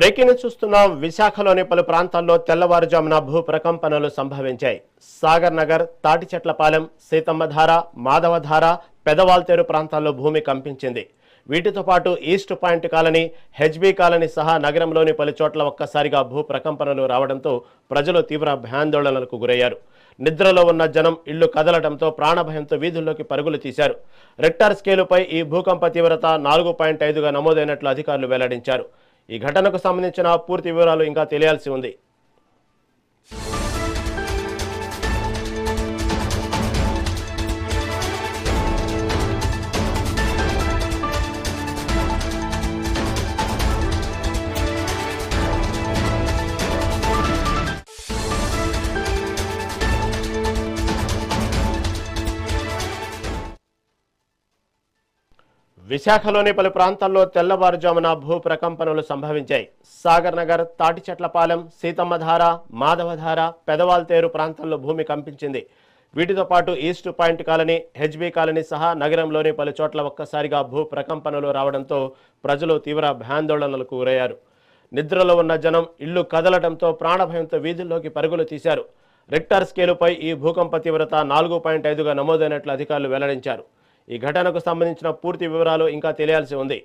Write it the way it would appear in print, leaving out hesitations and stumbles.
Breaking news చూస్తున్నాం. విశాఖలోని పలు ప్రాంతాల్లో తెల్లవారుజామున భూ ప్రకంపనలు సంభవించాయి. సాగర్ నగర్, తాటిచెట్లపాలెం, సీతమ్మధార, మాధవధార, పెదవాల్తేరు ప్రాంతాల్లో భూమి కంపించింది. వీటితో పాటు east point colony, HB colony సహా నగరంలోని పలు చోట్ల ఒక్కసారిగా భూ ప్రకంపనలు రావడంతో ప్రజలు తీవ్ర భయాందోళనలకు గురయ్యారు. నిద్రలో ఉన్న జనం ఇళ్లు కదలడంతో ప్రాణభయంతో వీధుల్లోకి పరుగులు తీశారు. రిక్టర్ స్కేలుపై ఈ భూకంప తీవ్రత 4.5గా నమోదైనట్లు అధికారులు వెల్లడించారు. ఈ ఘటనకు సంబంధించిన పూర్తి వివరాలు ఇంకా తెలియాల్సి ఉంది. విశాఖలోని పలు ప్రాంతాల్లో తెల్లవారుజామున భూ ప్రకంపనలు సంభవించాయి. సాగర్ నగర్, తాటిచెట్లపాలెం, సీతమ్మధార, మాధవధార, పెదవాల్తేరు ప్రాంతాల్లో భూమి కంపించింది. వీటితో పాటు east point colony, HB colony సహా నగరంలోని పలు చోట్ల ఒక్కసారిగా భూ ప్రకంపనలు రావడంతో ప్రజలు తీవ్ర భయాందోళనలకు గురయ్యారు. నిద్రలో ఉన్న జనం ఇళ్లు కదలడంతో ప్రాణభయంతో వీధుల్లోకి పరుగులు తీశారు. రిక్టర్ స్కేలుపై ఈ భూకంప తీవ్రత 4.5గా నమోదైనట్లు అధికారులు వెల్లడించారు. ఈ ఘటనకు సంబంధించిన పూర్తి వివరాలు ఇంకా తెలియాల్సి ఉంది.